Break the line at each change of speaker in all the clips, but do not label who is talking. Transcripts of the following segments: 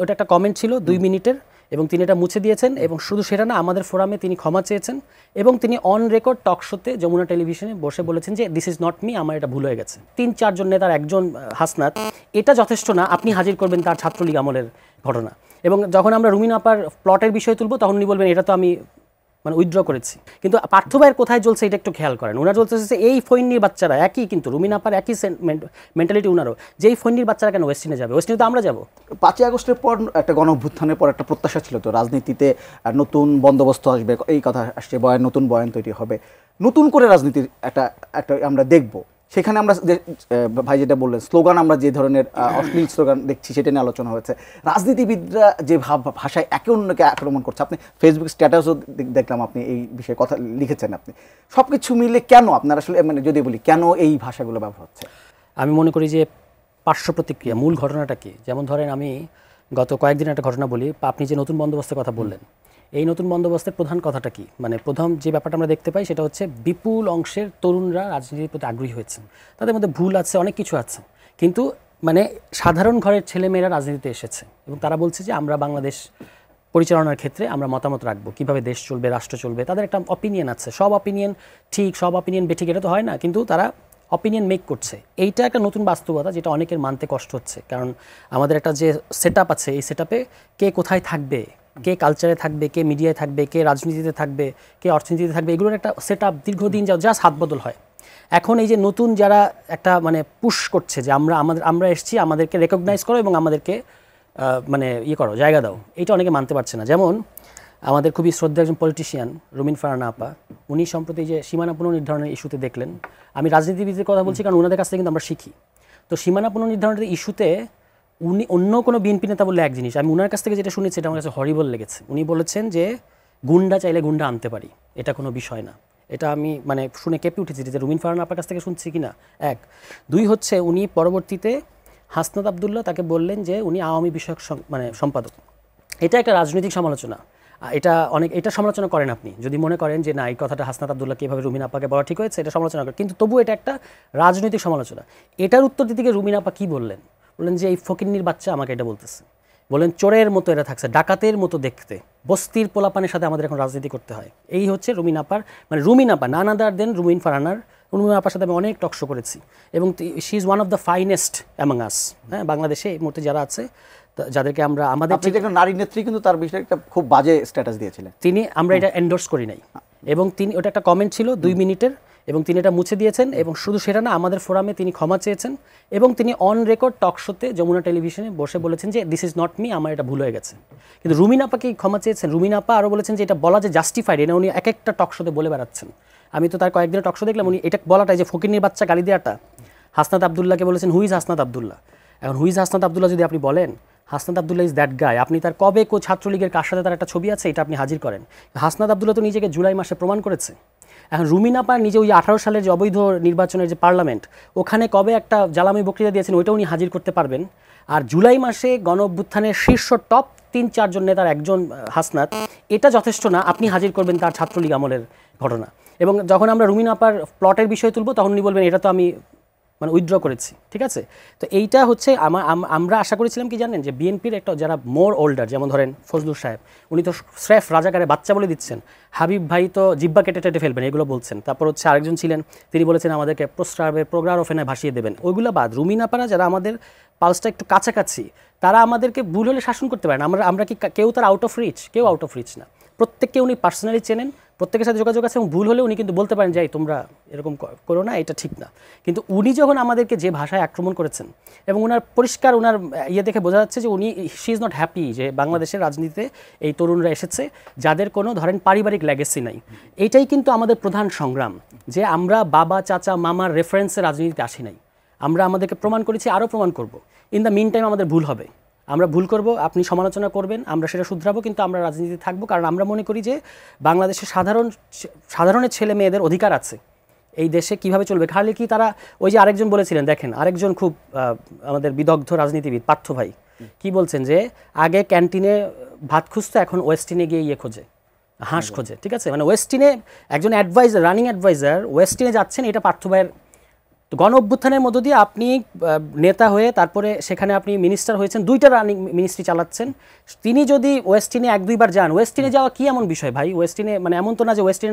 ওটা একটা কমেন্ট ছিল 2 মিনিটের এবং তিনি এটা মুছে দিয়েছেন এবং শুধু সেটা না আমাদের ফোরামে তিনি ক্ষমা চেয়েছেন এবং তিনি অন রেকর্ড টক শোতে যমুনা টেলিভিশনে বসে বলেছেন যে দিস ইজ নট মি, আমার এটা ভুল হয়ে গেছে। 3-4 জন নেতার একজন হাসনাত, এটা যথেষ্ট না আপনি হাজির করবেন তার ছাত্রলীগ আমলের ঘটনা। এবং যখন আমরা রুমিন আপার প্লটের বিষয় তুলবো তখন উনি বলবেন এটা তো আমি মানে উইথড্র করেছি। কিন্তু পার্থ ভাইয়ের কোথায় চলছে এটা একটু খেয়াল করেন। ওনারা চলতেছে এই ফৈন্নির বাচ্চারা একই, কিন্তু রুমিন আপার একই মেন্টালিটি উনারও, যে এই ফৈন্নির বাচ্চারা কেন ওয়েস্টিনে যাবে, ওয়েস্টিনে তো আমরা যাবো।
5ই আগস্টের পর একটা গণঅভ্যুত্থানের পর একটা প্রত্যাশা ছিল তো রাজনীতিতে নতুন বন্দোবস্ত আসবে, এই কথা আসছে, নতুন বয়ান তৈরি হবে, নতুন করে রাজনীতির একটা আমরা দেখব। সেখানে আমরা ভাই যেটা বললেন স্লোগান, আমরা যে ধরনের অশ্লীল স্লোগান দেখছি সেটা নিয়ে আলোচনা হয়েছে। রাজনীতিবিদরা যে ভাষায় একে অন্যকে আক্রমণ করছে, আপনি ফেসবুক স্ট্যাটাসও দেখলাম আপনি এই বিষয়ে কথা লিখেছেন। আপনি সব কিছু মিলে কেন আপনার আসলে মানে যদি বলি কেন এই ভাষাগুলো ব্যবহার হচ্ছে?
আমি মনে করি যে পার্শ্ব প্রতিক্রিয়া, মূল ঘটনাটা কি। যেমন ধরেন আমি গত কয়েকদিন একটা ঘটনা বলি, আপনি যে নতুন বন্দোবস্তের কথা বললেন, এই নতুন বন্দোবস্তের প্রধান কথাটা কি, মানে প্রথম যে ব্যাপারটা আমরা দেখতে পাই সেটা হচ্ছে বিপুল অংশের তরুণরা রাজনীতির প্রতি আগ্রহী হয়েছেন। তাদের মধ্যে ভুল আছে, অনেক কিছু আছে, কিন্তু মানে সাধারণ ঘরের ছেলেমেয়েরা রাজনীতিতে এসেছে এবং তারা বলছে যে আমরা বাংলাদেশ পরিচালনার ক্ষেত্রে আমরা মতামত রাখবো, কীভাবে দেশ চলবে, রাষ্ট্র চলবে। তাদের একটা অপিনিয়ন আছে, সব অপিনিয়ন ঠিক, সব অপিনিয়ন বেঠিক এটা তো হয় না, কিন্তু তারা অপিনিয়ন মেক করছে। এইটা একটা নতুন বাস্তবতা যেটা অনেকের মানতে কষ্ট হচ্ছে, কারণ আমাদের একটা যে সেট আপ আছে, এই সেট আপে কে কোথায় থাকবে, কে কালচারে থাকবে, কে মিডিয়ায় থাকবে, কে রাজনীতিতে থাকবে, কে অর্থনীতিতে থাকবে, এগুলোর একটা সেট আপ দীর্ঘদিন জাস্ট হাত বদল হয়। এখন এই যে নতুন যারা একটা মানে পুশ করছে যে আমরা এসেছি, আমাদেরকে রেকগনাইজ করো এবং আমাদেরকে মানে করো, জায়গা দাও, এইটা অনেকে মানতে পারছে না। যেমন আমাদের খুবই শ্রদ্ধা একজন পলিটিশিয়ান রুমিন ফারহানা আপা, উনি সম্প্রতি যে সীমানা পুনর্নির্ধারণের ইস্যুতে দেখলেন, আমি রাজনীতিবিদদের কথা বলছি কারণ ওনাদের কাছ থেকে কিন্তু আমরা শিখি। তো সীমানা পুনর্নির্ধারণের ইস্যুতে উনি অন্য কোনো বিএনপি নেতা বললে এক জিনিস, আমি ওনার কাছ থেকে যেটা শুনেছি এটা আমার কাছে হরিবল লেগেছে। উনি বলেছেন যে গুন্ডা চাইলে গুন্ডা আনতে পারি, এটা কোনো বিষয় না। এটা আমি মানে শুনে কেঁপে উঠেছি যে রুমিন ফারহানা আপনার কাছ থেকে শুনছি কিনা। 1, 2 হচ্ছে উনি পরবর্তীতে হাসনাত আবদুল্লাহ তাকে বললেন যে উনি আওয়ামী বিষয়ক মানে সম্পাদক। এটা একটা রাজনৈতিক সমালোচনা, এটা সমালোচনা করেন আপনি যদি মনে করেন যে না এই কথাটা হাসনাত আবদুল্লাহকে এভাবে রুমিন আপাকে বলা ঠিক হয়েছে, এটা সমালোচনা করেন, কিন্তু তবু এটা একটা রাজনৈতিক সমালোচনা। এটার উত্তর দিতে গিয়ে রুমিন আপা কী বললেন যে এই ফকিন্নির বাচ্চা আমাকে এটা বলতেছে, বলেন চোরের মতো এরা থাকছে, ডাকাতের মতো দেখতে, বস্তির পোলাপানের সাথে আমাদের এখন রাজনীতি করতে হয়। এই হচ্ছে রুমিন আপার মানে রুমিন আপা, নান আদার দেন রুমিন ফারহানার। রুমিন আপার সাথে আমি অনেক টকশো করেছি এবং she is one of the finest among আস। হ্যাঁ, বাংলাদেশে এই মুহূর্তে যারা আছে যাদেরকে আমরা আমাদের
একটা নারী নেত্রী কিন্তু তার বিষয়ে একটা খুব বাজে স্ট্যাটাস দিয়েছিলেন
তিনি, আমরা এটা এন্ডোর্স করি নাই এবং তিনি ওটা একটা কমেন্ট ছিল 2 মিনিটের এবং তিনি এটা মুছে দিয়েছেন এবং শুধু সেটা না আমাদের ফোরামে তিনি ক্ষমা চেয়েছেন এবং তিনি অন রেকর্ড টক শোতে যমুনা টেলিভিশনে বসে বলেছেন যে দিস ইজ নট মি, আমার এটা ভুল হয়ে গেছে। কিন্তু রুমিন আপা কি ক্ষমা চেয়েছেন? রুমিন আপা আরও বলেছেন যে এটা বলা যে জাস্টিফাইড, এটা উনি এক একটা টক শোতে বলে বেড়াচ্ছেন। আমি তো তার কয়েকদিনের টক শো দেখলাম, উনি এটা বলাটাই যে ফকিন্নির বাচ্চা গালি দেওয়াটা, হাসনাত আবদুল্লাহকে বলেছেন হুইজ হাসনাত আবদুল্লাহ। এখন হুইজ হাসনাত আবদুল্লাহ যদি আপনি বলেন হাসনাত আবদুল্লাহ ইজ দ্যাট গায়, আপনি তার কবে ছাত্রলীগের কার সাথে তার একটা ছবি আছে এটা আপনি হাজির করেন। হাসনাত আবদুল্লাহ তো নিজেকে জুলাই মাসে প্রমাণ করেছে। এখন রুমিন আপা নিজে ওই 18 সালের যে অবৈধ নির্বাচনের যে পার্লামেন্ট, ওখানে কবে একটা জ্বালামি বক্তৃতা দিয়েছেন ওইটা উনি হাজির করতে পারবেন। আর জুলাই মাসে গণ অভ্যুত্থানের শীর্ষ টপ 3-4 জন নেতার একজন হাসনাত, এটা যথেষ্ট না আপনি হাজির করবেন তার ছাত্রলীগ আমলের ঘটনা। এবং যখন আমরা রুমিন আপার প্লটের বিষয় তুলবো তখন উনি বলবেন এটা তো আমি মানে উইথড্র করেছি। ঠিক আছে, তো এইটা হচ্ছে আমরা আশা করেছিলাম কি জানেন, যে বিএনপির একটা যারা মোর ওল্ডার, যেমন ধরেন ফজলুর সাহেব, উনি তো স্রেফ রাজাকারে বাচ্চা বলে দিচ্ছেন, হাবিব ভাই তো জিব্বা কেটে টেটে ফেলবেন এগুলো বলছেন। তারপর হচ্ছে আরেকজন ছিলেন, তিনি বলেছেন আমাদেরকে প্রস্রাবের প্রোগ্রাম ওফেনায় ভাসিয়ে দেবেন। ওইগুলো বাদ, রুমিন আপারা যারা আমাদের পালসটা একটু কাছাকাছি, তারা আমাদেরকে ভুল হলে শাসন করতে পারেন। আমরা কি কেউ তার আউট অফ রিচ? কেউ আউট অফ রিচ না, প্রত্যেককে উনি পার্সোনালি চেনেন, প্রত্যেকের সাথে যোগাযোগ আছে এবং ভুল হলে উনি কিন্তু বলতে পারেন যে তোমরা এরকম করো না, এটা ঠিক না। কিন্তু উনি যখন আমাদেরকে যে ভাষায় আক্রমণ করেছেন এবং ওনার পরিষ্কার ওনার দেখে বোঝা যাচ্ছে যে উনি শি ইজ নট হ্যাপি যে বাংলাদেশের রাজনীতিতে এই তরুণরা এসেছে যাদের কোনো ধরেন পারিবারিক লেগেসি নাই। এইটাই কিন্তু আমাদের প্রধান সংগ্রাম, যে আমরা বাবা চাচা মামার রেফারেন্সে রাজনীতিতে আসি নাই, আমরা আমাদেরকে প্রমাণ করেছি, আরও প্রমাণ করব। ইন দ্য মিন টাইম আমাদের ভুল হবে, আমরা ভুল করব, আপনি সমালোচনা করবেন, আমরা সেটা শুধরাবো, কিন্তু আমরা রাজনীতিতে থাকবো। কারণ আমরা মনে করি যে বাংলাদেশের সাধারণের ছেলে মেয়েদের অধিকার আছে এই দেশে কীভাবে চলবে। খালি কি তারা ওই যে আরেকজন বলেছিলেন, দেখেন আরেকজন খুব আমাদের বিদগ্ধ রাজনীতিবিদ পার্থ ভাই কি বলছেন, যে আগে ক্যান্টিনে ভাত খুঁজতো, এখন ওয়েস্টিনে গিয়ে খোঁজে, হাঁস খোঁজে। ঠিক আছে, মানে ওয়েস্টিনে একজন অ্যাডভাইজার, রানিং অ্যাডভাইজার ওয়েস্টিনে যাচ্ছেন, এটা পার্থ ভাইয়ের তো গণ অভ্যুত্থানের মধ্য দিয়ে আপনি নেতা হয়ে তারপরে সেখানে আপনি মিনিস্টার হয়েছেন, 2টা রানিং মিনিস্ট্রি চালাচ্ছেন। তিনি যদি ওয়েস্টিনে 1-2 বার যান, ওয়েস্টিনে যাওয়া কি এমন বিষয় ভাই? ওয়েস্টিনে মানে এমন তো না যে ওয়েস্টিনে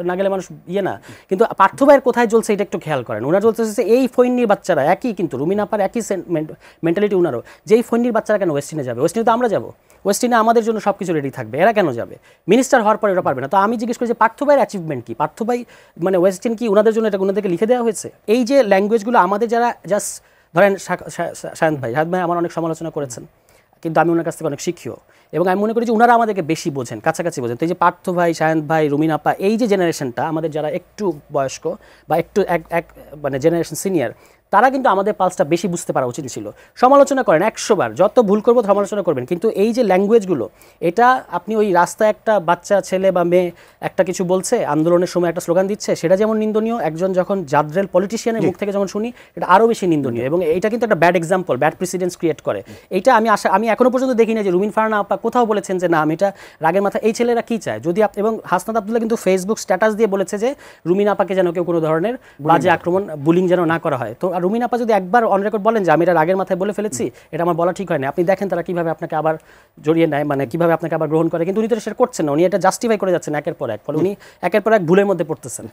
না গেলে মানুষ ইয়ে না। কিন্তু পার্থ ভাইয়ের কোথায় জ্বলছে এটা একটু খেয়াল করেন। ওনার জ্বলতেছে এই ফৈন্নির বাচ্চারা, একই কিন্তু রুমিন আপার একই মেন্টালিটি উনারও, যে এই ফৈন্নির বাচ্চারা কেন ওয়েস্টিনে যাবে? ওয়েস্টিনে তো আমরা যাবো, ওয়েস্টিনে আমাদের জন্য সব কিছু রেডি থাকবে, এরা কেন যাবে? মিনিস্টার হওয়ার পর এরা পারবে না। তো আমি জিজ্ঞেস করি যে পার্থ ভাইয়ের অ্যাচিভমেন্ট কি? পার্থ ভাই মানে ওয়েস্টিন কি ওনাদের জন্য এটা ওনাদেরকে লিখে দেওয়া হয়েছে? এই যে ল্যাঙ্গুয়েজগুলো আমাদের যারা জাস্ট ধরেন শায়ন ভাই আমার অনেক সমালোচনা করেছেন, কিন্তু আমি ওনার কাছ থেকে অনেক শিখিও, এবং আমি মনে করি যে ওনারা আমাদেরকে বেশি বোঝেন, কাছাকাছি বোঝেন। তো এই যে পার্থ ভাই, শায়ন ভাই, রুমিন আপা, এই যে জেনারেশনটা আমাদের যারা একটু বয়স্ক বা একটু এক মানে জেনারেশন সিনিয়র, তারা কিন্তু আমাদের পালসটা বেশি বুঝতে পারা উচিত ছিল। সমালোচনা করেন 100 বার, যত ভুল করবো সমালোচনা করবেন, কিন্তু এই যে ল্যাঙ্গুয়েজগুলো, এটা আপনি ওই রাস্তায় একটা বাচ্চা ছেলে বা মেয়ে একটা কিছু বলছে, আন্দোলনের সময় একটা স্লোগান দিচ্ছে, সেটা যেমন নিন্দনীয়, একজন যখন জাদ্রেল পলিটিশিয়ানের মুখ থেকে যখন শুনি এটা আরও বেশি নিন্দনীয়। এবং এটা কিন্তু একটা bad example, bad precedence create করে। এইটা আমি এখনো পর্যন্ত দেখি না যে রুমিন ফারহানা আপা কোথাও বলেছেন যে না আমি এটা রাগের মাথায়। এই ছেলেরা কি চায় যদি এবং হাসনাত আব্দুল্লাহ কিন্তু ফেসবুক স্ট্যাটাস দিয়ে বলেছে যে রুমিন আপাকে যেন কেউ কোনো ধরনের বাজে আক্রমণ, বুলিং যেন না করা হয়। তো রুমিন আপা যদি একবার অন রেকর্ড বলেন যে আমি এটা রাগের মাথায় বলে ফেলেছি, এটা আমার বলা ঠিক হয় না, আপনি দেখেন তারা কিভাবে আপনাকে আবার জড়িয়ে নেয়, মানে কিভাবে আপনাকে আবার গ্রহণ করে। কিন্তু উনি তো সেটা করছেন না, উনি এটা জাস্টিফাই করে যাচ্ছেন একের পর এক, ফলে উনি একের পর এক ভুলের মধ্যে পড়তেছেন।